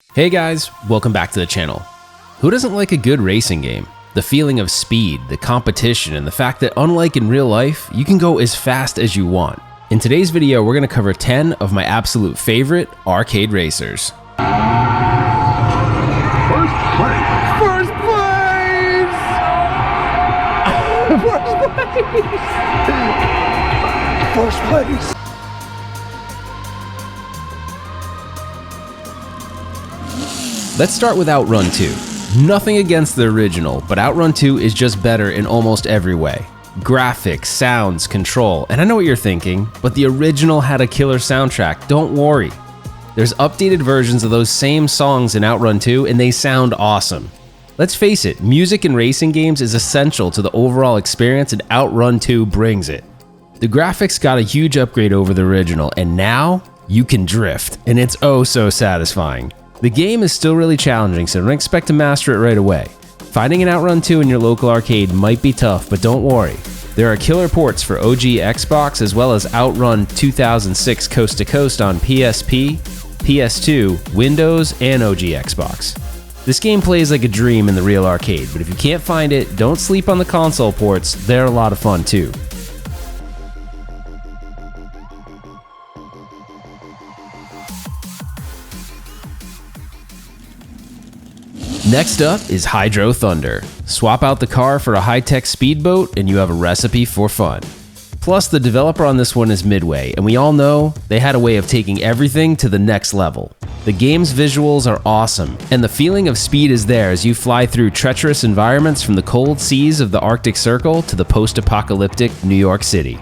Hey guys, welcome back to the channel. Who doesn't like a good racing game? The feeling of speed, the competition, and the fact that unlike in real life, you can go as fast as you want. In today's video, we're going to cover 10 of my absolute favorite arcade racers. First place! First place! First place! Let's start with OutRun 2. Nothing against the original, but OutRun 2 is just better in almost every way. Graphics, sounds, control, and I know what you're thinking, but the original had a killer soundtrack, don't worry. There's updated versions of those same songs in OutRun 2 and they sound awesome. Let's face it, music in racing games is essential to the overall experience and OutRun 2 brings it. The graphics got a huge upgrade over the original and now you can drift, and it's oh so satisfying. The game is still really challenging, so don't expect to master it right away. Finding an OutRun 2 in your local arcade might be tough, but don't worry. There are killer ports for OG Xbox as well as OutRun 2006 Coast to Coast on PSP, PS2, Windows, and OG Xbox. This game plays like a dream in the real arcade, but if you can't find it, don't sleep on the console ports, they're a lot of fun too. Next up is Hydro Thunder. Swap out the car for a high-tech speedboat and you have a recipe for fun. Plus, the developer on this one is Midway, and we all know they had a way of taking everything to the next level. The game's visuals are awesome, and the feeling of speed is there as you fly through treacherous environments from the cold seas of the Arctic Circle to the post-apocalyptic New York City.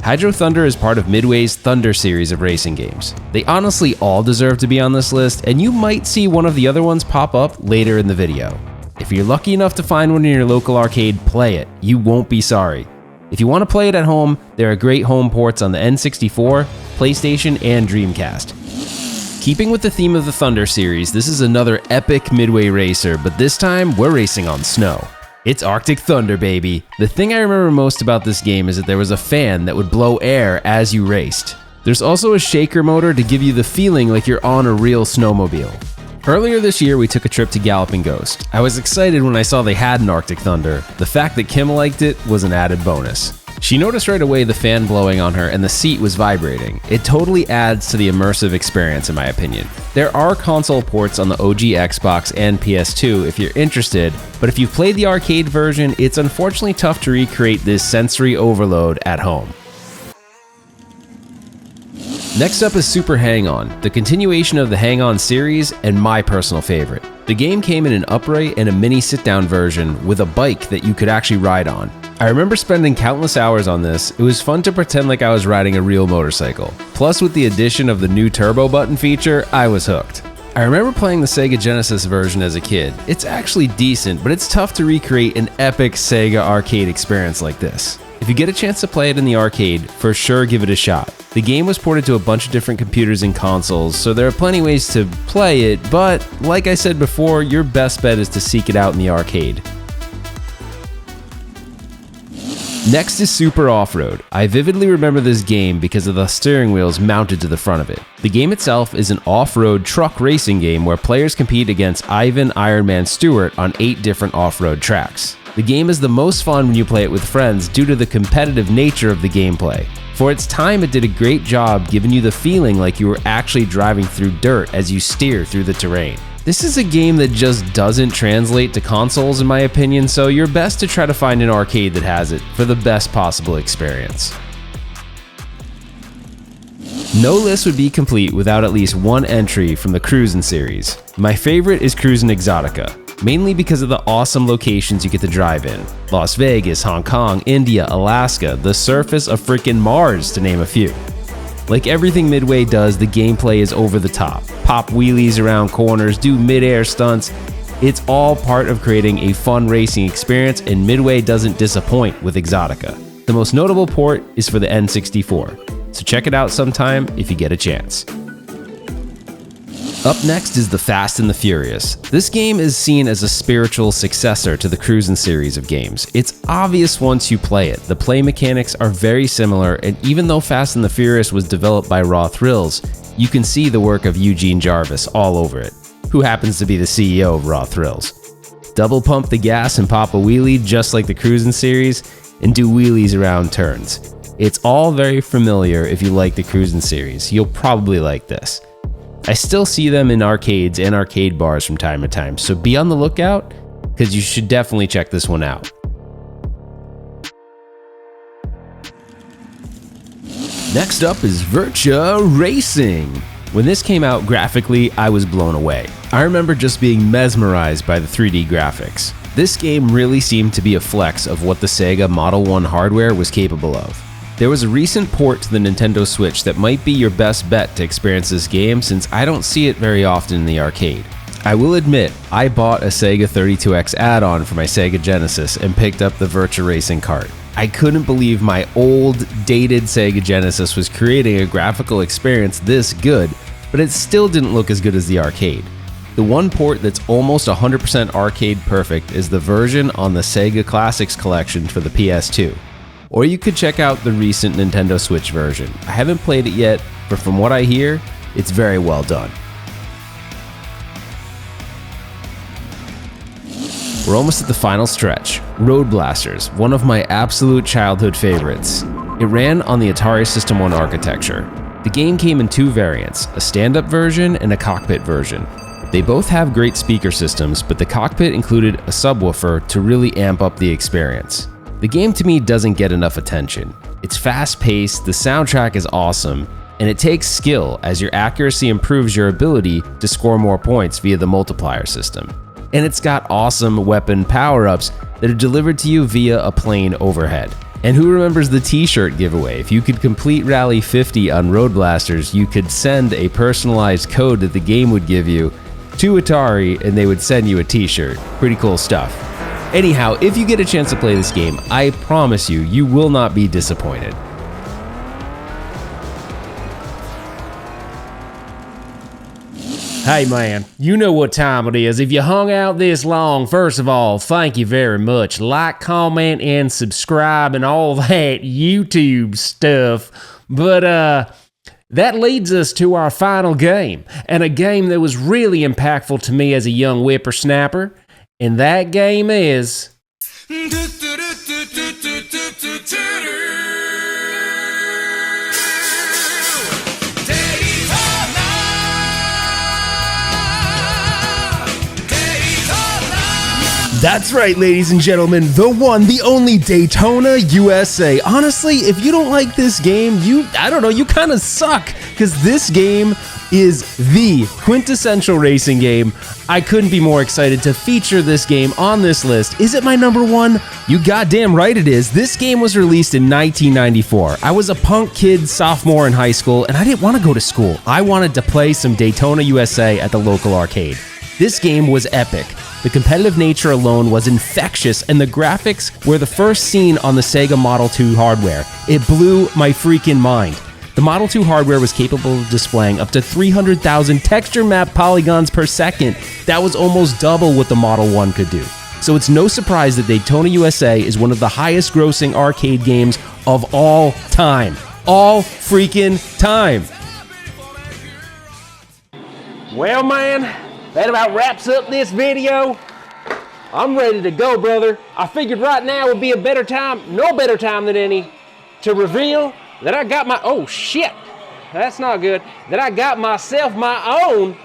Hydro Thunder is part of Midway's Thunder series of racing games. They honestly all deserve to be on this list, and you might see one of the other ones pop up later in the video. If you're lucky enough to find one in your local arcade, play it. You won't be sorry. If you want to play it at home, there are great home ports on the N64, PlayStation, and Dreamcast. Keeping with the theme of the Thunder series, this is another epic Midway racer, but this time we're racing on snow. It's Arctic Thunder, baby. The thing I remember most about this game is that there was a fan that would blow air as you raced. There's also a shaker motor to give you the feeling like you're on a real snowmobile. Earlier this year, we took a trip to Galloping Ghost. I was excited when I saw they had an Arctic Thunder. The fact that Kim liked it was an added bonus. She noticed right away the fan blowing on her and the seat was vibrating. It totally adds to the immersive experience in my opinion. There are console ports on the OG Xbox and PS2 if you're interested, but if you've played the arcade version, it's unfortunately tough to recreate this sensory overload at home. Next up is Super Hang-On, the continuation of the Hang-On series and my personal favorite. The game came in an upright and a mini sit-down version with a bike that you could actually ride on. I remember spending countless hours on this. It was fun to pretend like I was riding a real motorcycle. Plus, with the addition of the new turbo button feature, I was hooked. I remember playing the Sega Genesis version as a kid. It's actually decent, but it's tough to recreate an epic Sega arcade experience like this. If you get a chance to play it in the arcade, for sure give it a shot. The game was ported to a bunch of different computers and consoles, so there are plenty ways to play it, but like I said before, your best bet is to seek it out in the arcade. Next is Super Off-Road. I vividly remember this game because of the steering wheels mounted to the front of it. The game itself is an off-road truck racing game where players compete against Ironman Stewart on 8 different off-road tracks. The game is the most fun when you play it with friends due to the competitive nature of the gameplay. For its time, it did a great job giving you the feeling like you were actually driving through dirt as you steer through the terrain. This is a game that just doesn't translate to consoles in my opinion, so you're best to try to find an arcade that has it for the best possible experience. No list would be complete without at least one entry from the Cruis'n series. My favorite is Cruis'n Exotica, mainly because of the awesome locations you get to drive in. Las Vegas, Hong Kong, India, Alaska, the surface of frickin' Mars, to name a few. Like everything Midway does, the gameplay is over the top. Pop wheelies around corners, do mid-air stunts. It's all part of creating a fun racing experience, and Midway doesn't disappoint with Exotica. The most notable port is for the N64, so check it out sometime if you get a chance. Up next is The Fast and the Furious. This game is seen as a spiritual successor to the Cruis'n series of games. It's obvious once you play it. The play mechanics are very similar, and even though Fast and the Furious was developed by Raw Thrills, you can see the work of Eugene Jarvis all over it. who happens to be the CEO of Raw Thrills. Double pump the gas and pop a wheelie just like the Cruis'n series, and do wheelies around turns. It's all very familiar if you like the Cruis'n series. You'll probably like this. I still see them in arcades and arcade bars from time to time, so be on the lookout, because you should definitely check this one out. Next up is Virtua Racing. When this came out graphically, I was blown away. I remember just being mesmerized by the 3D graphics. This game really seemed to be a flex of what the Sega Model 1 hardware was capable of. There was a recent port to the Nintendo Switch that might be your best bet to experience this game, since I don't see it very often in the arcade. I will admit, I bought a Sega 32X add-on for my Sega Genesis and picked up the Virtua Racing cart. I couldn't believe my old, dated Sega Genesis was creating a graphical experience this good, but it still didn't look as good as the arcade. The one port that's almost 100% arcade perfect is the version on the Sega Classics collection for the PS2. Or you could check out the recent Nintendo Switch version. I haven't played it yet, but from what I hear, it's very well done. We're almost at the final stretch. Road Blasters, one of my absolute childhood favorites. It ran on the Atari System 1 architecture. The game came in two variants, a stand-up version and a cockpit version. They both have great speaker systems, but the cockpit included a subwoofer to really amp up the experience. The game to me doesn't get enough attention. It's fast-paced, the soundtrack is awesome, and it takes skill as your accuracy improves your ability to score more points via the multiplier system. And it's got awesome weapon power-ups that are delivered to you via a plane overhead. And who remembers the t-shirt giveaway? If you could complete Rally 50 on Road Blasters, you could send a personalized code that the game would give you to Atari and they would send you a t-shirt. Pretty cool stuff. Anyhow, if you get a chance to play this game, I promise you, you will not be disappointed. Hey man, you know what time it is. If you hung out this long, first of all, thank you very much. Like, comment, and subscribe and all that YouTube stuff. But that leads us to our final game, and a game that was really impactful to me as a young whippersnapper. And that game is... That's right, ladies and gentlemen, the one, the only Daytona USA. Honestly, if you don't like this game, you kind of suck, because this game is the quintessential racing game. I couldn't be more excited to feature this game on this list. Is it my number one? You goddamn right it is. This game was released in 1994. I was a punk kid, sophomore in high school, and I didn't want to go to school. I wanted to play some Daytona USA at the local arcade. This game was epic. The competitive nature alone was infectious, and the graphics were the first seen on the Sega Model 2 hardware. It blew my freaking mind. The Model 2 hardware was capable of displaying up to 300,000 texture map polygons per second. That was almost double what the Model 1 could do. So it's no surprise that Daytona USA is one of the highest grossing arcade games of all time. All freaking time. Well, man, that about wraps up this video. I'm ready to go, brother. I figured right now would be a better time, no better time than any, to reveal that I got my, oh shit, that's not good, that I got myself my own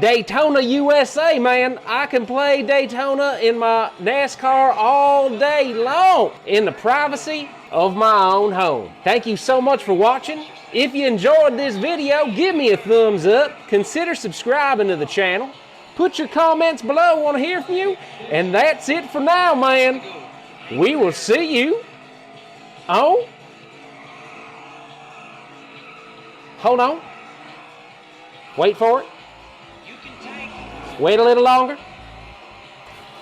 Daytona USA, man. I can play Daytona in my NASCAR all day long in the privacy of my own home. Thank you so much for watching. If you enjoyed this video, give me a thumbs up. Consider subscribing to the channel. Put your comments below. I want to hear from you. And that's it for now, man. We will see you on... Hold on. Wait for it. Wait a little longer.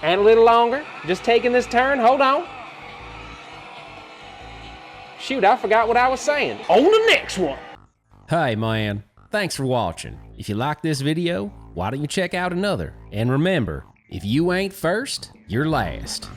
And a little longer. Just taking this turn. Hold on. Shoot, I forgot what I was saying. On the next one. Hey, man. Thanks for watching. If you like this video, why don't you check out another? And remember, if you ain't first, you're last.